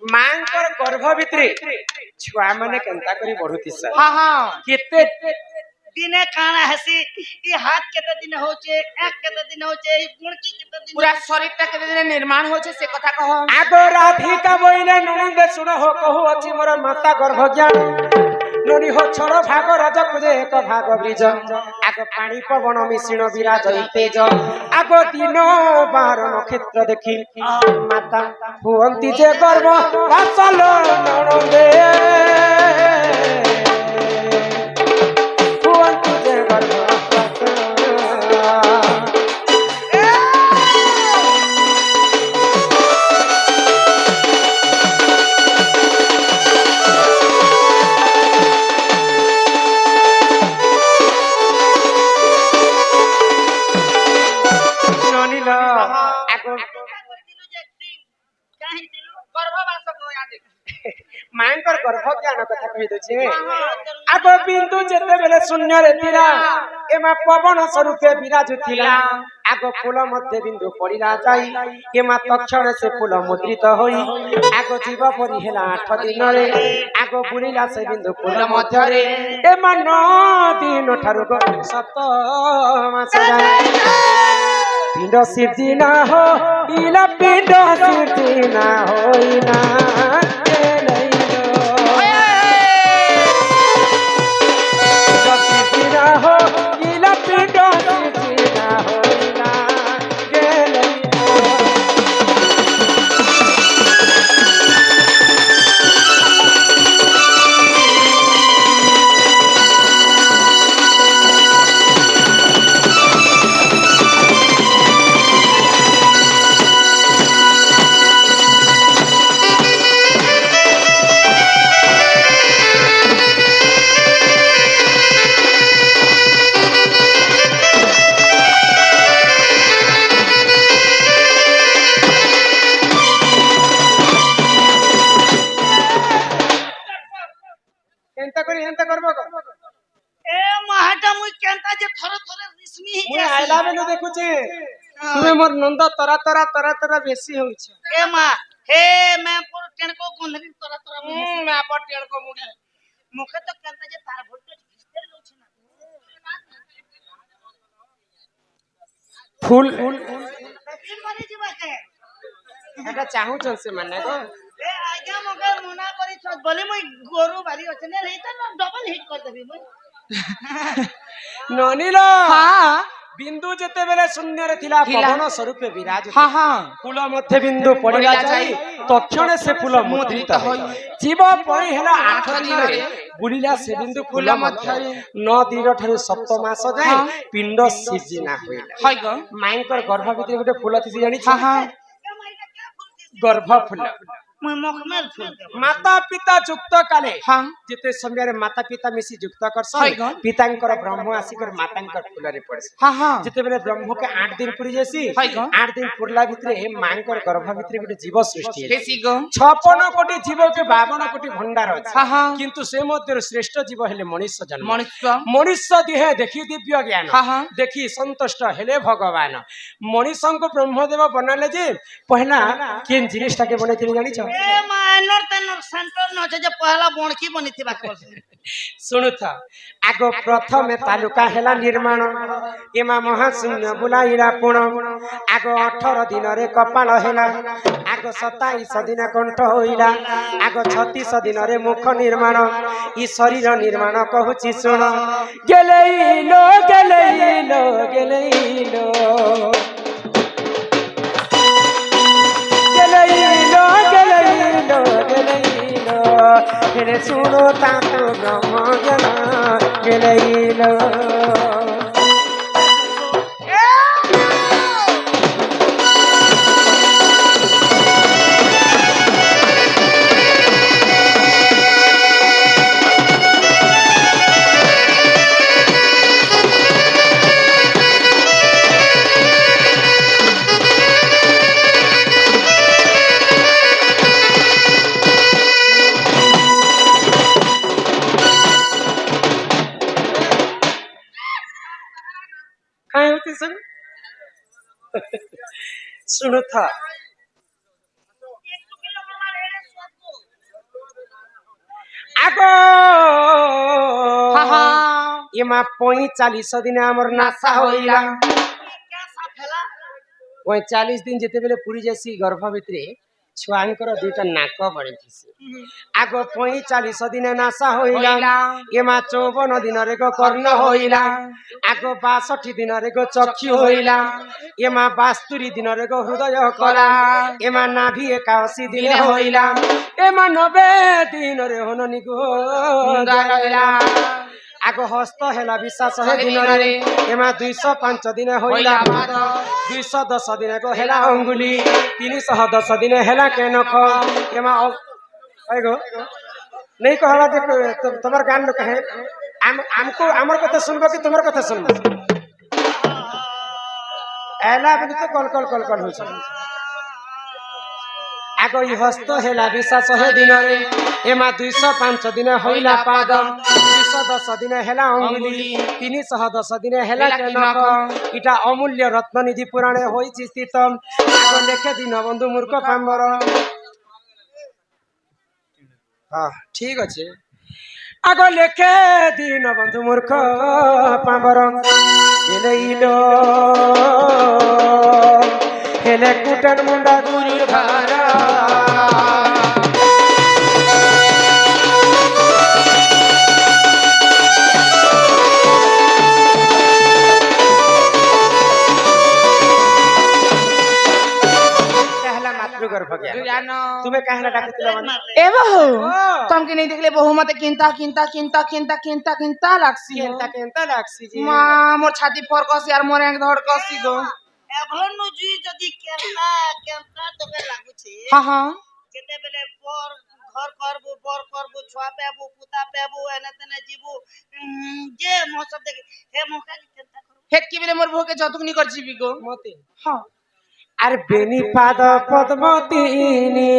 मांकर गर्भ भितरे छुआ माने केंता करी बढ़ुती सर हाँ हाँ केते दिने काना हसी ये हाथ केते दिन होचे एक केते दिन होचे गुणकी केते दिन पूरा शरीर टा केते दिन निर्माण होचे से कथा कह आगो राधिका बोइले ननंद सुनो हो कहू अछि मोर माता गर्भ ज्ञान ननी हो छोड़ भाग राज कुजे एक भाग ब्रिज आगो पानी पवन मिश्रण विराज तेज आगो दिन बार नक्षत्र देखी माता हुअंती जे गर्भ वासल ननंदे हुअंती जे गर्भ मांकर गर्भ ज्ञान कथा कहि दछे आगो बिंदु जेते बेले शून्य रे थिला एमा पवन स्वरूपे विराज थिला आगो फूल मध्य बिंदु पड़िला जाई एमा तक्षण से फूल मुद्रित होई आगो जीव परि हेला 8 दिन रे आगो बुलिला से बिंदु फूल मध्य रे एमा 9 दिन ठारु 7 मास पिंड सिद्धि ना हो इला पिंड सिद्धि ना होइना तुम्हें मोर नंद तरा तरा तरा तरा बेसी होछ ए मां हे मैं पर टेणको गोंधरी तरा तरा मैं पर टेणको मुड़ी मुखे तो केंता जे तार वोल्टेज खिस्तेर होछ ना फूल की मारी जीवा के एटा चाहू चल से माने को ए आज्ञा मगे मना करी छ बोले मई गोरु बारी अछि ने रही त डबल हिट कर देबी मई ननीलो हां बिंदु जेते बेले शून्य रे थिला पवन स्वरूप विराज हां हां फूल मध्य बिंदु पड़िला जाई तक्षण से फूल मुद्रित होई जीव परि हेला 8 दिन रे बुलिला से बिंदु फूल मध्य 9 दिन ठारू 7 मास जाय पिंड सिजिना होइला हाय गो मांकर गर्भ भितर गोटे फूल थी जानि हां हां गर्भ फूल मई मखमेल फूल माता पिता जुक्त काले हां जेते समय रे माता पिता मिसी जुक्त हाय करसन गो पितांकर ब्रह्म आसिकर मातांकर फूल रे पड़स हां हां जेते बेले ब्रह्म के 8 दिन पुरी जेसी हाय गो 8 दिन पुरला भितरे हे मांकर गर्भ भितरे गोटे जीव सृष्टि हे हेसी गो 56 कोटी जीव के 52 कोटी भंडार अछि हां हां किंतु से मध्य श्रेष्ठ जीव हेले मनुष्य जन्म मनुष्य मनुष्य देह देखि दिव्य ज्ञान हां हां देखि संतुष्ट हेले भगवान मनुष्य को ब्रह्मदेव बनाले जे पहला केन जिनिस टाके बनैथिले जानि छ ए मानर तनर सेंटर न जे पहला बोणकी बनिथिबा सुनु था आगो प्रथम तालुका हेला निर्माण एमा महाशून्य बुलाइला पुण आगो 18 दिन रे कपाल हेला आगो 27 दिन कंठ होइला आगो 36 दिन रे मुख निर्माण ई शरीर निर्माण कहूची सुन गेलेइलो गेलेइलो गेलेइलो गेलेइलो गेलेइलो गेलेइलो हेरे सुनो तातो ब्रह्म ज्ञान गेलेइलो सुनो था আগো হাহা এমা 45 দিনে আমার নাসা হইলা কেসা ফেলা 45 দিন যেতেবেলে পুরি যাইছি গর্ভ ভিতরে ছুয়াঙ্কর দুইটা নাক বড়িছি আগ 45 দিনে নাসা হইলা এমা 54 দিনরে গো কর্ণ হইলা আগ 62 দিনরে গো চক্ষু হইলা এমা 72 দিনরে গো হৃদয় কলা এমা নাভি 81 দিনে হইলা এমা 90 দিনরে হননি গো হইলা আগ হস্ত হেলা বিশ্বাস হে দিনরে এমা 205 দিনে হইলা 210 দিনে গো হেলা অঙ্গুলি 310 দিনে হেলা কেনখ এমা গো नहीं कहला जे तुम्हार गान लोग है हमको हमर कथा सुनबो कि तुम्हार कथा सुनबो एला बनी तो कल कल कल कल हो छ आगो इ हस्त हेला विश्वास हे दिन रे एमा 205 दिन होइला पाद 210 दिन हेला अंगुली 310 दिन हेला केनक इटा अमूल्य रत्ननिधि पुराणे होइछि स्थित आगो लेखे दिन बंधु मूर्ख पामर हाँ ठीक अच्छे आगो लेखे दिन बंधु मूर्ख पामर हेले कुटन मुंडा गुरुर भारा तुम्हें कहना डाकतिला ए बहू तुमके नहीं देखले बहू मते किंता किंता किंता किंता किंता किंता लागसी केनता लागसी जी मां मोर छाती फरकसी यार मोर एक धड़कसी गो এভন নুজি যদি কেনতা কেনতা তোকে লাগুছে हां हां যেতে বেলে ঘর করবো ছোয়া পেবো পুতা পেবো এনে তেনে জীবু যে মসব দেখে হে মুখা কেনতা করব हे की बेले मोर बहू के जतुकनी कर जीबी गो मते हां अरे बेनी पाद पद्मतीनी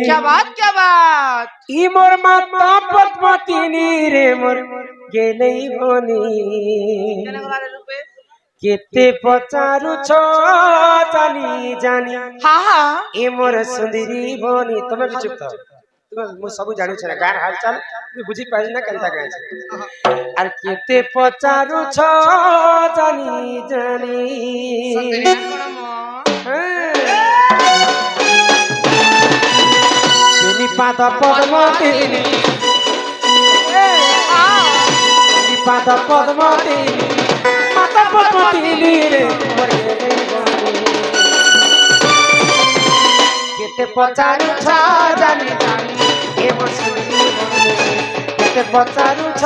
क्या बात ई मोर माता पद्मतीनी रे मोर गेलई बनी केने गलारे रूपे केते पचारु छ जानी जानी हां हां ए मोर सुंदरी बनी तमे भी चुप था तुम मु सब जानु छ गार हालचाल तू बुझी पाइल ना केनता गाय छ अरे केते पचारु छ जानी जानी सतेना कोन मो बेनी पाद पद्मतीनी बेनी पाद पद्मतीनी माता पद्मतीनी रे मोर गेलई बनी केते पचारु छ जानी जानी ए मोर सुंदरी बनी केते पचारु छ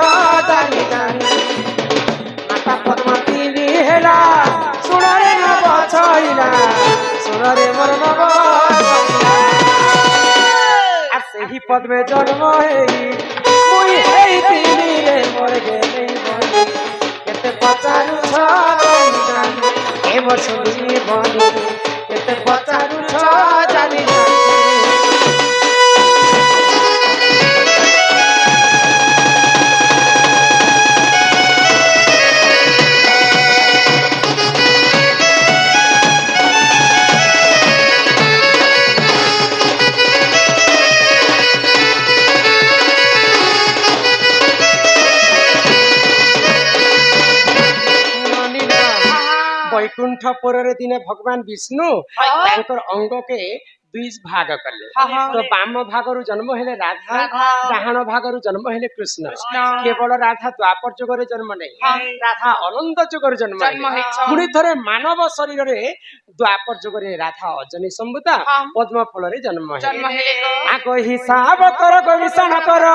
जानी जानी माता पद्मतीनी हेला सुन रे न बछइला सुन रे मोर बाबा आ सेही पद में जन्म हेई मुई हेई तीनी रे मोर गेलई बनी केते पचारु छ जानी जानी ए मोर सुंदरी बनी केते पचारु छ जानी जानी वैकुंठ पुरे दिने भगवान विष्णु तांकर अंग के दुई भाग कले तो बाम भागरु जन्म हेले राधा डाहाण भागरु जन्म हेले कृष्ण केवल राधा द्वापर जुगरे जन्म नहीं राधा अनंत जुगरे जन्म पुणी थरे मानव शरीर रे द्वापर जुगरे राधा अजनी संभूता पद्म फल रे जन्म हेले आको हिसाब कर गविषण कर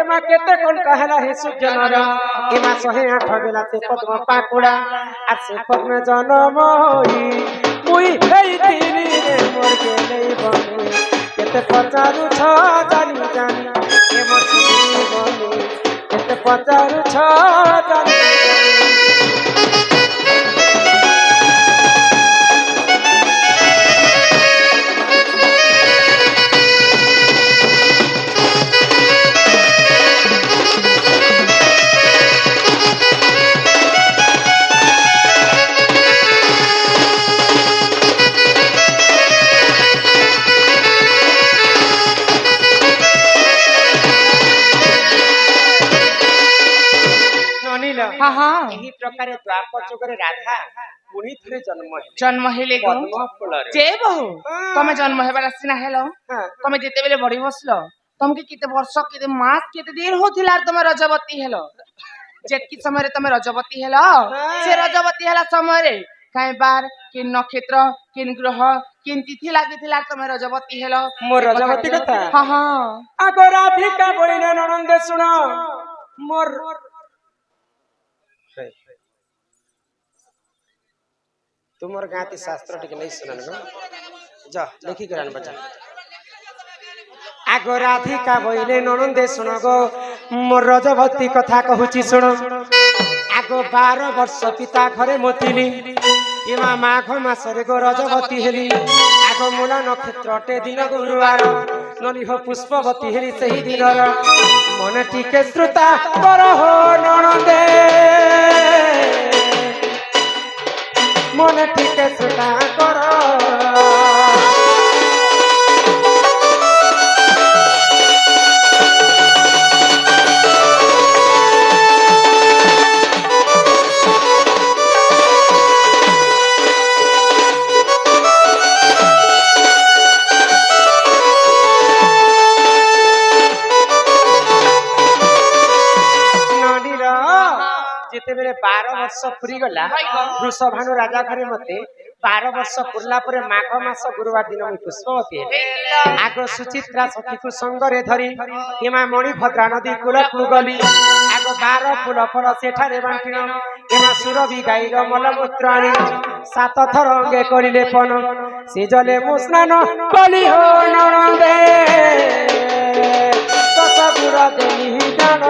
एमा केते कोन कहला हे सुजनर एमा 108 बेला ते पद्म पाकुड़ा आ से पद्म जन्म होई मुई हेई तीनी रे मोर गेलई बनी केते पचारु छ जानी जानी ए मोर सुंदरी बनी केते पचारु छ जानी ହଁ ଏହି ପ୍ରକାର ଦ୍ୱାପର ଯୁଗରେ ରାଧା ପୁଣି ଥରେ ଜନ୍ମ ହେଲେ ଗো ପଦ୍ମ ଫୁଲରେ ଯେ ବୋହୁ ତମେ ଜନ୍ମ ହେବାର ଆସିନା ହେଲ ହଁ। ତମେ ଯେତେବେଳେ ବଢି ବସିଲ ତମକୁ କେତେ ବର୍ଷ କେତେ ମାସ କେତେ ଦିନ ହଉଥିଲା ତମେ ରଜବତୀ ହେଲ ଯେତିକି ସମୟରେ ତମେ ରଜବତୀ ହେଲ ସେ ରଜବତୀ ହେଲା ସମୟରେ କାଇଁ ବାର କି ନକ୍ଷତ୍ର କି ଗ୍ରହ କି ତିଥି ଲାଗିଥିଲା ତମେ ରଜବତୀ ହେଲ ମୋ ରଜବତୀ କଥା ହଁ ହଁ ଆଗ ରାଧିକା ବଇଲେ ନଣନ୍ଦେ ଶୁଣ ମୋର ତୁମର ଗାଁତି ଶାସ୍ତ୍ର ଟିକେ ନେଇ ଶୁଣନ ଯା ଲେଖିକି ଆଣ ବଚା ଆଗ ରାଧିକା ବଇଲେ ନଣନ୍ଦେ ଶୁଣ ଗো ମୋ ରଜବତୀ କଥା କହୁଛି ଶୁଣ ଆଗ 12 ବର୍ଷ ପିତା ଘରେ ମୋତିଲି ଏମା ମାଘ ମାସରେ ଗো ରଜବତୀ ହେଲି ଆଗ ମୂଳ ନକ୍ଷତ୍ରଟେ ଦିନ ଗୁରୁବାର ନଲିହ ପୁଷ୍ପବତୀ ହେଲି ସେହି ଦିନର ମନେ ଟିକେ ଶ୍ରୁତା କର ହୋ ନଣନ୍ଦେ মনে ঠিক সেটা কর যেতেবেলে 12 ବର୍ଷ ପୁରୀ ଗଲା ବୃଷଭାନୁ ରାଜା ଘରେ ମତେ 12 ବର୍ଷ ପୁରଲା ପରେ ମାଘ ମାସ ଗୁରୁବାର ଦିନ ମୁଁ ପୁଷ୍ପବତୀ ଆଗ ସୁଚିତ୍ରା ସଖୀକୁ ସଙ୍ଗରେ ଧରି ଏମା ମଣିଭଦ୍ରା ନଦୀ କୂଳକୁ ଗଲି ଆଗ 12 ଫୁଲ ଫଳ ସେଠାରେ ବାଣ୍ଟିଣ ଏମା ସୁରଭି ଗାଈର ମଲମୂତ୍ର ଆଣି 7 ଥର ଅଙ୍ଗେ କରିଲେ ପନ ସେ ଜଲେ ମୁଁ ସ୍ନାନ କଲି ହୋ ନଣନ୍ଦେ ଦଶ ଗୁର ଦେଲି ଜାନ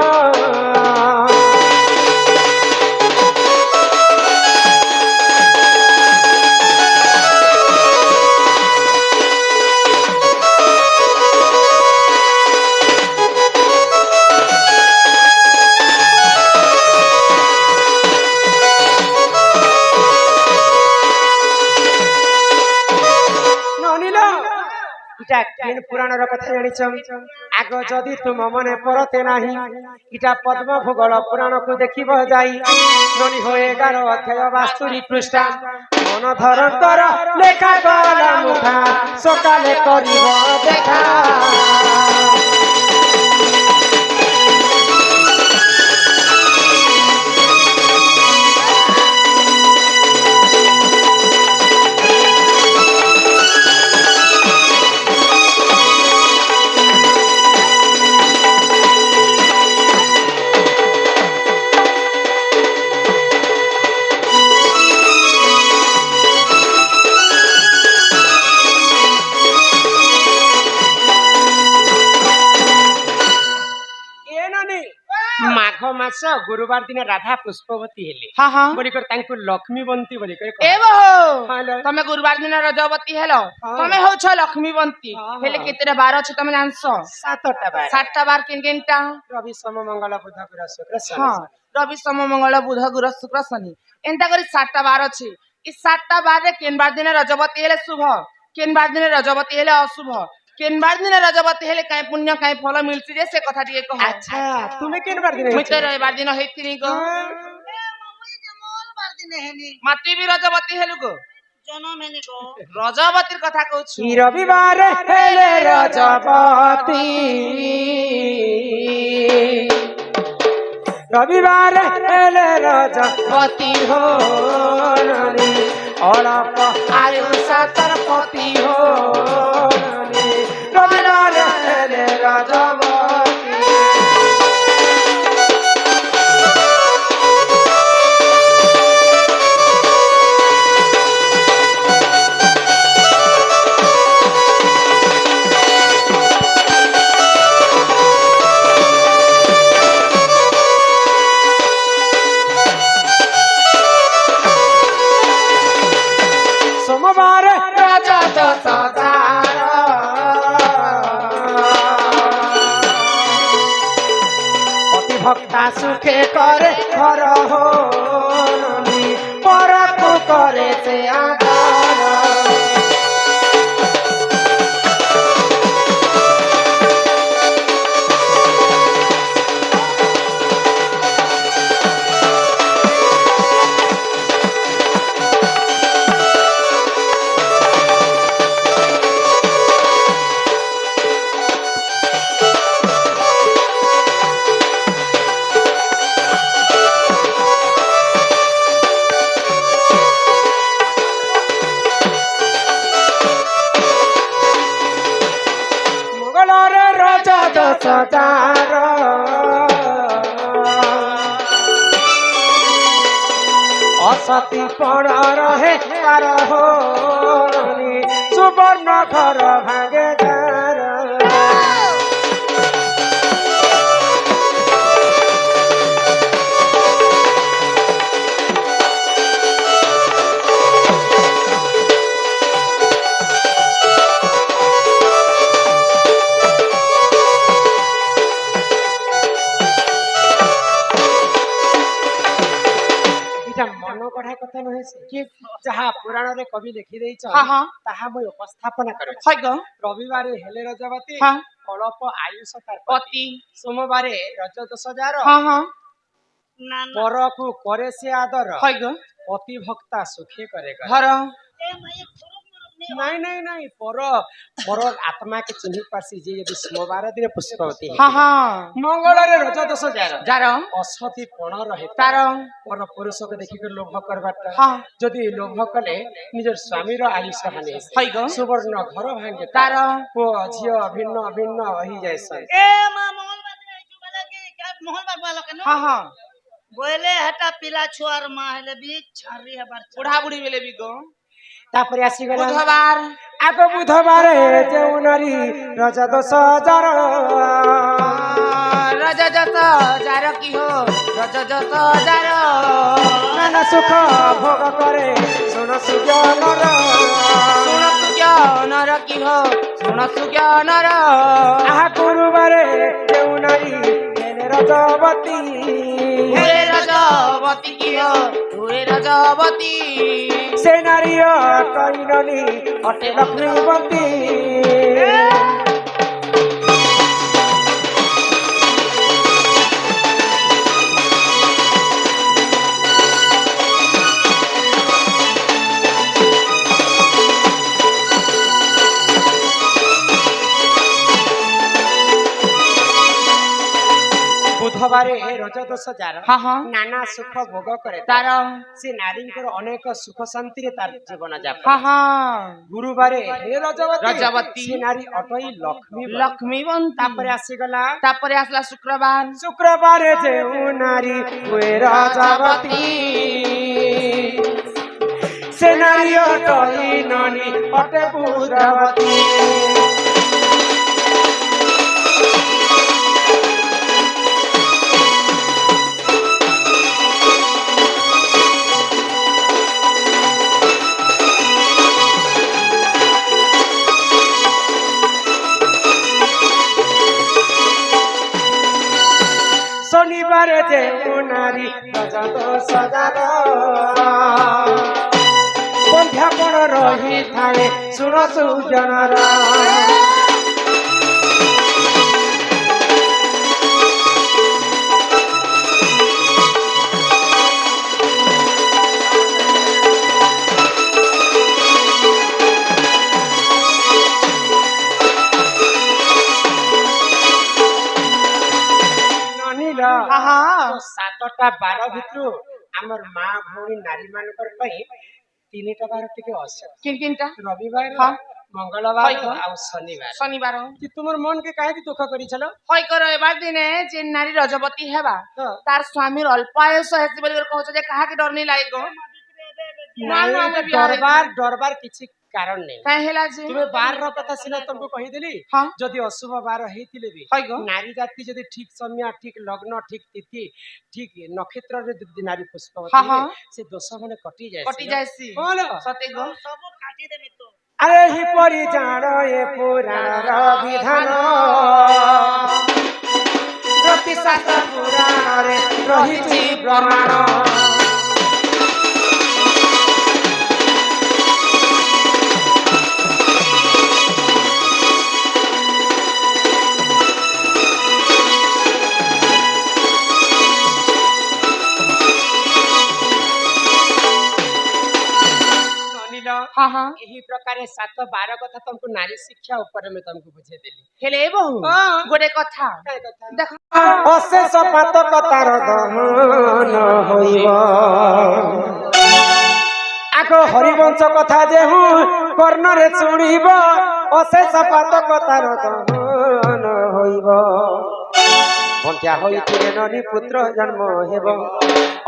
পুরাণর কথা জানিছ আগ যদি তুম মনে পরতে নাহি ইটা পদ্ম ভূগোল পুরাণকু দেখিব যাই ননি হয়ে 11 অধ্যায় 62 পৃষ্ঠা মন ধরন্তর লেখা গলা মুখা সকালে করিব দেখা মাঘ মাস গুরুবার দিনে রাধা পুষ্পবতী হেলে ହଁ ହଁ বলি করে তাଙ୍କୁ লক্ষ্মীবন্তী বলি করে ଏ ବୋହୁ হ্যালো ତମେ ଗୁରୁବାର ଦିନ ରଜବତୀ ହେଲ ତମେ ହଉଛ ଲକ୍ଷ୍ମୀବନ୍ତୀ ହେଲେ କେତେଟା ବାର ଅଛି ତମେ ଜାଣିଛ 7টা বার 7ଟା ବାର କେନଟା রবি সোম মঙ্গল বুধ গুরু শুক্র ହଁ ରବି ସୋମ ମଙ୍ଗଳ ବୁଧ ଗୁର ଶୁକ୍ର ଶନି ଏନ୍ତା କରି 7ଟା ବାର ଅଛି ଏ 7ଟା ବାରରେ କେନ୍ ବାର ଦିନ ରଜବତୀ ହେଲେ ଶୁଭ କେନ୍ ବାର ଦିନ ରଜବତୀ ହେଲେ ଅଶୁଭ କେନ୍ ବାର ଦିନ ରଜବତୀ ହେଲେ କାଇଁ ପୁଣ୍ୟ କାଇଁ ফল ମିଳୁଛି যে ସେ କଥା ଟିକେ କହ আচ্ছা তুমি কেন বার দিন ମୁଇଁ ତ ରବିବାର ଦିନ ହେଇଥିଲି ଗো মঙ্গলবার দিনে হেনি ମାତି ବି ରଜବତୀ ହେଲୁ গো জনম হেনি গো ରଜବତୀର কথা କହୁଛୁ কি রবিবার হেলে রজবতী রবিবার হেলে রজবতী হো ননি অলপ আয়ু সাতর পতি হো ননি রবিবার হেলে রজবতী সোমবার রাজা দশধার অতি ভক্তা সুখে করে ঘর হনি পরকু করে সে আদর ମଙ୍ଗଳରେ ରଜ ଦଶ ଜାର ଅସତୀ ପଣ ରହେ ତାର ହୋନି ସୁବର୍ଣ୍ଣ ଘର ଭାଙ୍ଗେ ଯାର ମନ ଗଢା କଥା ନୁହେଁ ସେ ଯାହା ପୁରାଣରେ କବି ଲେଖିଦେଇଛ ତାହା ମୁଁ ଉପସ୍ଥାପନ କରୁଛି ରବିବାରେ ହେଲେ ରଜବତୀ ଅଳପ ଆୟୁଷ ତାର ପତି ସୋମବାରେ ରଜ ଦଶ ଜାର ପରକୁ କରେ ସେ ଆଦର ଅତି ଭକ୍ତା ସୁଖୀ କରେ ଘର ନାଇଁ ନାଇଁ ନାଇଁ ପର ଆତ୍ମା के चिन्ह पासी जे यदि सोमवार दिन पुष्पवती मंगଳରେ ରଜ ଦଶ ଜାର ଅସତୀ ପଣ ରହେ ତାର ପର ପୁରୁଷକୁ ଦେଖିକି ଲୋଭ କରବାଟା ଯଦି ଲୋଭ କଲେ ନିଜର ସ୍ୱାମୀର ଆୟୁଷ ହାନି ସୁବର୍ଣ୍ଣ ଘର ଭାଙ୍ଗେ ତାର ପୁଅ ଝିଅ ଭିନ୍ନ ଭିନ୍ନ ହୋଇ ଯାଇସନ୍ ए मां मोहनबाद रे आइछु वाला के क्या मोहनबाद वाला के न बोले हटा पिला छुआर मां हेले भी छारी हबार बुढ़ा बुढ़ी बेले भी गो तापर आसीगला बुधवार आग बुधवार जेउ नारी रज दश जार रज दश जार की हो रज दश जार नाना सुख भोग करे सुन सुज्ञ नर सुन सुज्ञ नर की हो सुन सुज्ञ नर आहा गुरुवारे जेउ नारी हेले रजवती हुए रजवती की हो हुए रजवती से नारी कहिननी अटे लक्ष्मीवती बुधवारे रज दश जार नाना सुख भोग करे तार से नारी अनेक सुख शांति तार जीवन जापन गुरुवारे हे रजवती से नारी अटई लक्ष्मी लक्ष्मीवंती तापरे आसीगला तापरे आसला शुक्रवार जेउ नारी हुए रजवती से नारी अटई ननी अटे बुधवती शनिवार जेउ नारी रज दश जार बंध्यापण रही थाए सुन सुजनर सातटा बार भितरु आमर माँ भौणी नारी मानकर पई तीनटा बार टिके असर किनकिनटा रविवार मंगलवार आ शनिवार कि तुमर मन के काहे दुख करी छलो होय करो एबार दिने जे नारी रजवती हेबा तार स्वामी अल्पायुष हेसी बोली कहछ जे काहा के डर नहीं लागे गो डरबार किछि कारण नहीं काहे हेला जे तुमे बार रो कथा सिना तुमको कहि देली जदी अशुभ बार हेतिले भी नारी जाति जदी ठीक समय ठीक लग्न ठीक तिथि ठीक नक्षत्र रे नारी पुष्पवती से दोष माने कटि जायसी बोलो सते गो सब काटी देबे तो अरे ही परि जानो ए पुराण रो विधान प्रति शास्त्र पुराण रे रहिछि प्रमाण यही प्रकार 7-12 कथा तुमको नारी शिक्षा ऊपर में तुमको बुझे देली हेले बहु गोटे कथा देख अशेष पातकतार दहन होइबो आको हरिवंश कथा जे हूँ कर्ण रे सुनिबो अशेष पातकतार दहन হইব বন্ধ্যা হইଥିଲେ ননি পুত্র জন্ম হেব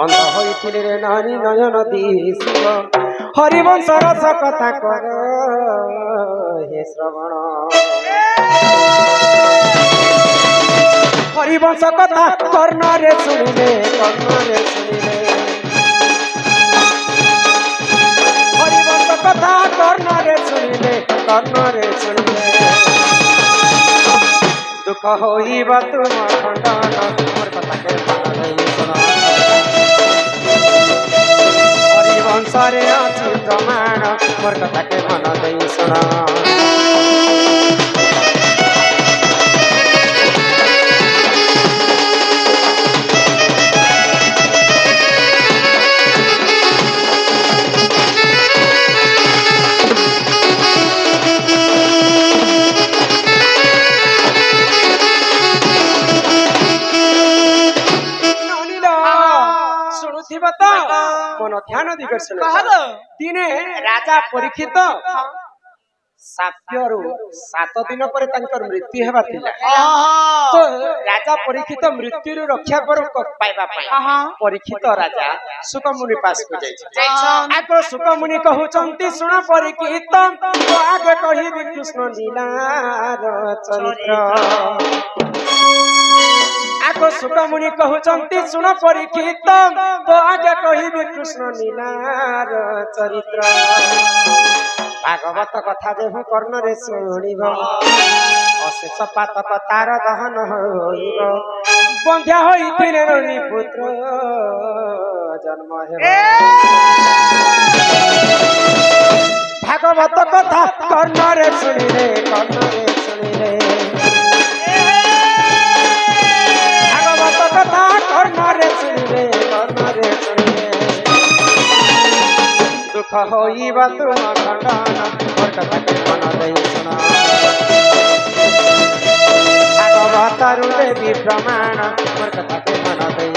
অন্ধ হইଥିଲେ রে নারী নয়ন দিশিব হরিবংশ রস কথা কর হে শ্রবণ হরিবংশ কথা কর্ণরে শুনিলে কর্ণরে শুনিলে হরিবংশ কথা কর্ণরে শুনিলে কর্ণরে শুনিলে দুঃখ হইব তুম খণ্ডন মোর কথাকে মানই শুন হরিবংশরে আছে প্রমাণ মোর কথাকে মন দেই শুন মন ধ্যান দিগর্ষণ দিনে রাজা পରୀক্ষিତ ସାପ୍ୟରୁ 7 ଦିନ ପରେ ତାଙ୍କର ମୃତ୍ୟୁ ହେବା ଥିଲା ତ ରାଜା ପରୀକ୍ଷିତ ମୃତ୍ୟୁରୁ ରକ୍ଷା ପାଇବା ପାଇଁ ପରୀକ୍ଷିତ ରାଜା ସୁକମୁନି ପାଶକୁ ଯାଇଛନ୍ତି ଆଗ ସୁକମୁନି କହୁଛନ୍ତି ଶୁଣ ପରୀକ୍ଷିତ ଆଗେ କହିବି କୃଷ୍ଣ ଲୀଳାର ଚରିତ୍ର ଆଗ ସୁକମୁନି କହୁଛନ୍ତି ଶୁଣ ପରୀକ୍ଷିତ ଆଗେ କହିବି କୃଷ୍ଣ ଲୀଳାର ଚରିତ୍ର ଭାଗବତ କଥା ଯେହୁ କର୍ଣ୍ଣରେ ଶୁଣିବ ଅଶେଷ ପାତକ ତାର ଦହନ ହୋଇବ ବନ୍ଧ୍ୟା ହୋଇଥିଲେ ନନି ପୁତ୍ର ଜନ୍ମ ହେବ ଭାଗବତ କଥା କର୍ଣ୍ଣରେ ଶୁଣିଲେ କର୍ଣ୍ଣରେ ଶୁଣିଲେ ଭାଗବତ କଥା କର୍ଣ୍ଣରେ ଶୁଣିଲେ କର୍ଣ୍ଣରେ ଶୁଣିଲେ দুঃখ হইব তুম খণ্ডন মোর কথাকে মন দেই শুন ভাগবতরু দেবী প্রমাণ মোর কথাকে মন দেই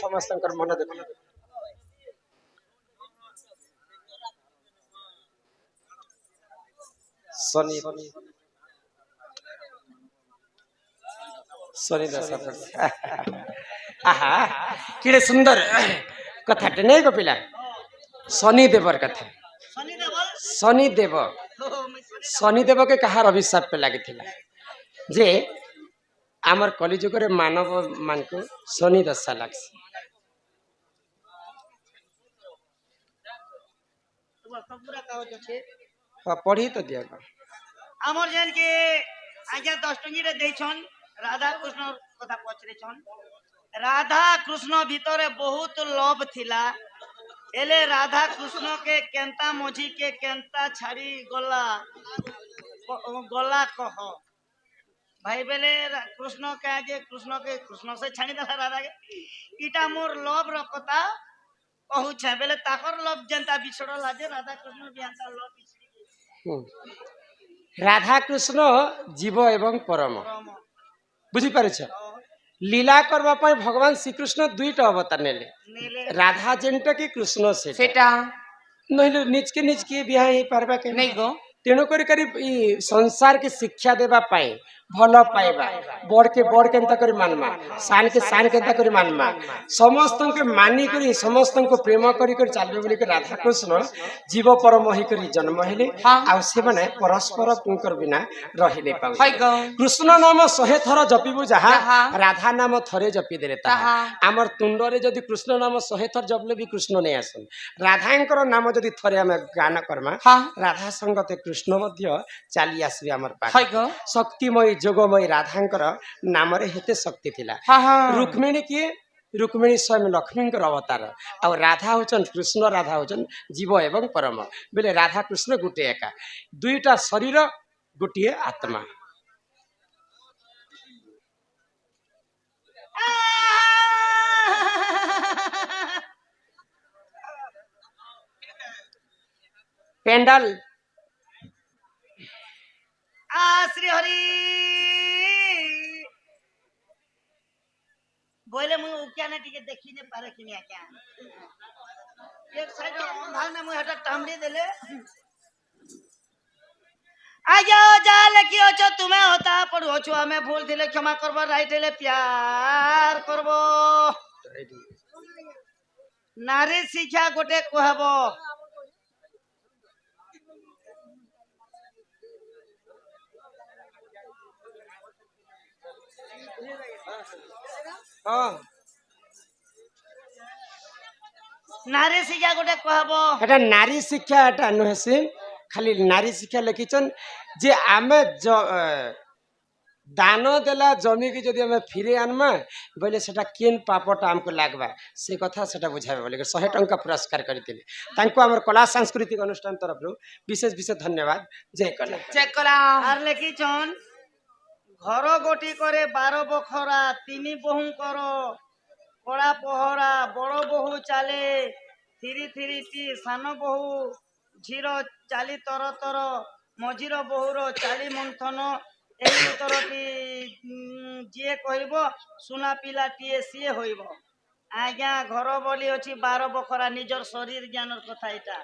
ସମସ୍ତଙ୍କର ମନ ଦେଖ ଶନି ଦାସ ଆହା କେଡ଼େ ସୁନ୍ଦର କଥାଟେ ନେଇ ଗୋ ପିଲା ଶନି ଦେବର କଥା ଶନି ଦେବ ଶନି ଦେବକେ କାହାର ଅଭିଶାପ ଲାଗିଥିଲା ଯେ ଆମର କଲିଯୁଗରେ ମାନବ ମାନଙ୍କୁ ଶନି ଦଶା ଲାଗସି पढ़ी तो दिया आमर जेन के आज्ञा 10 टंगी रे देछन राधा कृष्ण कथा पचरे छन राधा कृष्ण भीतर बहुत लोभ थिला एले राधा कृष्ण के केंता मोझी के केंता छाड़ी गला गला कह भाई बेले कृष्ण के जे कृष्ण से छाड़ी दला राधा के इटा मोर लोभ र कथा कहू छे बेले ताकर लोभ जनता बिछड़ला जे राधा कृष्ण बियांता लोभ राधा कृष्ण जीव एवं परम बुझी पारे छ लीला करबा पय भगवान श्री कृष्ण दुईटा अवतार नेले राधा जेंटा कि कृष्ण सेटा नहिले निज के बियाह हे परबा के नहीं गो तेणु करी संसार के शिक्षा देवा पाए भल पाइबा बड़ के केंता करी मानमा सान के केंता करी मानमा समस्त के मानी करी समस्त को प्रेम करी चलबे बोली राधा कृष्ण जीव परम होई करी जन्म हेले आ से माने परस्पर कुंकर बिना रहिले पाउ कृष्ण नाम 100 थर जपिबु जहा राधा नाम थरे जपि देले ताहा हमर तुंड रे जदी कृष्ण नाम 100 थर जपले भी कृष्ण नै आसन राधांकर नाम जदी थरे हम गान करमा राधा संगते କୃଷ୍ଣ ମଧ୍ୟ ଚାଲି ଆସିବେ ଆମର ହାଇ ପାଖ ଗ ଶକ୍ତିମୟୀ ଯୋଗମୟୀ ରାଧାଙ୍କର ନାମରେ ହେତେ ଶକ୍ତି ଥିଲା ହଁ ହଁ ରୁକ୍ମିଣୀ କିଏ ରୁକ୍ମିଣୀ ସ୍ୱୟଂ ଲକ୍ଷ୍ମୀଙ୍କର ଅବତାର ଆଉ ରାଧା ହଉଛନ୍ତି କୃଷ୍ଣ ରାଧା ହଉଛନ୍ତି ଜୀବ ଏବଂ ପରମ ବୋଲେ ରାଧା କୃଷ୍ଣ ଗୋଟିଏ ଏକା ଦୁଇଟା ଶରୀର ଗୋଟିଏ ଆତ୍ମା পেন্ডাল শ্রী হরি বলে মুই উকিয়ানে টিকে দেখি নে পারে কিনি আজ্ঞা এক সাইড অন্ধার নে মুই এটা টামড়ি দেলে আজ্ঞা যা লেখি অছ তুমি হতা পড়ু অছু আমি ভুল দিলে ক্ষমা করব রাইট হলে প্যার করব নারী শিক্ষা গোটে কহব ହଁ নারী শিক্ষা গোটে কহব এটা নারী শিক্ষা এটা নুহে সে খালি নারী শিক্ষা লিখিছন যে আমি দান দেলা জমিকে যদি আমি ফিরে আনমা বলে সেটা কেন পাপটা আমাকে লাগবা সে কথা সেটা বুঝাবে বলে 100 টঙ্কা পুরস্কার করিলে তাঙ্কু আমার কলা সাংস্কৃতিক অনুষ্ঠান তরফରୁ বিশেষ বিশেষ ধন্যবাদ জয় কলা চেক করা আর লেখিছন ঘর গোটি করে 12 বখরা 3 বহুঙ্কর কড়া পহরা বড় বহু চালে থিরি থিরিটি সান বহু ঝির চালি তর তর মঝির বহুর চালি মন্থন এই উত্তরটি যিয়ে কহিব সুনা পিলাটিয়ে সিয়ে হইব আজ্ঞা ঘর বলি অছি 12 বখরা নিজর শরীর জ্ঞানর কথা এটা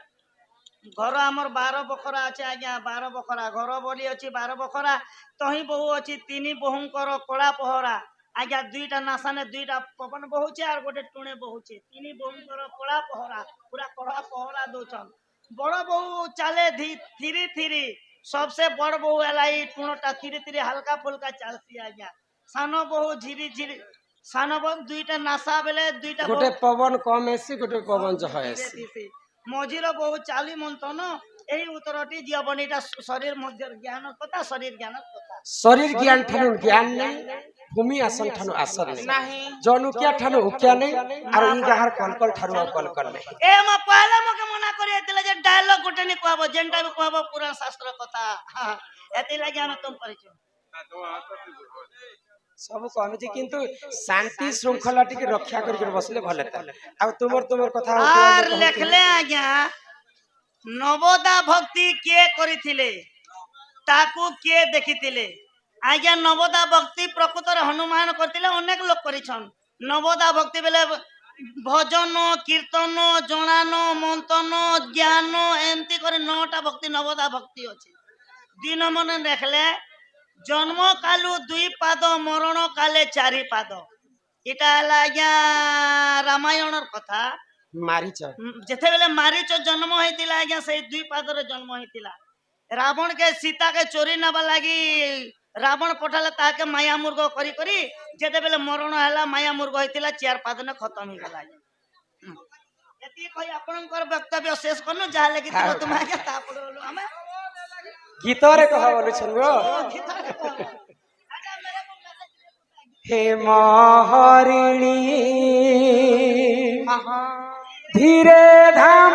ঘর আমার 12 বখরা আছে আজ্ঞা 12 বখরা ঘর বলি অছি 12 বখরা তহি বহু অছি 3 বহুঙ্কর কড়া পহরা আজ্ঞা দুইটা নাসানে দুইটা পবন বহুছে আর গোটে টুণে বহুছে 3 বহুঙ্কর কড়া পহরা পুরা কড়া পহরা দৌছন বড় বহু চালে ধীরে ধীরে सबसे बड़ बहु एलाई टुणटा धीरे धीरे हल्का फुल्का चलती आज्ञा सानो बहु झिरी झिरी सानो बहु दुईटा नासा बेले दुईटा गोटे पवन कम एसी गोटे पवन जह एसी मझिर बहु चाली मंथन एही उत्तरटी जीवनीटा शरीर मध्य ज्ञान कथा शरीर ज्ञान कथा शरीर ज्ञान ठानु ज्ञान नहीं भूमि आसन ठानु आसन नहीं जनुकिया ठानु उकिया नहीं और ई गाहर कलकल ठानु कलकल नहीं ए म पहले मके मना करे एतले जे डायलॉग गोटे नि कहबो जेनटा भी कहबो पुराण शास्त्र कथा एते लागि हम तुम परिचय सब कहमे जे किंतु शांति श्रृंखला टिके रक्षा करके बसले भले आ तुमर कथा आर लेखले आज्ञा नवदा भक्ति के करिथिले ताकू के देखिथिले आज्ञा नवदा भक्ति प्रकृतर हनुमान करथिले अनेक लोक करिछन नवदा भक्ति बेले भजन कीर्तन जनान मंथन ज्ञान एमती करे 9टा भक्ति नवदा भक्ति अछि दिन मन देखले जन्म कालु 2 पाद मरण काले 4 पाद इटा हला आज्ञा रामायणर कथा मारीच जेते बेले मारीच जन्म होइतिला आज्ञा से 2 पादर जन्म होइतिला रावण के सीता के चोरी नबा लागी रावण पठाला ताके माया मुर्ग करी करी जेते बेले मरण हला माया मुर्ग होइतिला 4 पाद न खत्म हो गेला एती कहि आपनकर वक्तव्य शेष करनो जा लगी तुम आज्ञा ता पड़लो हम गीत रे कह बोलु छनगो हे महरिणी धीरे धाम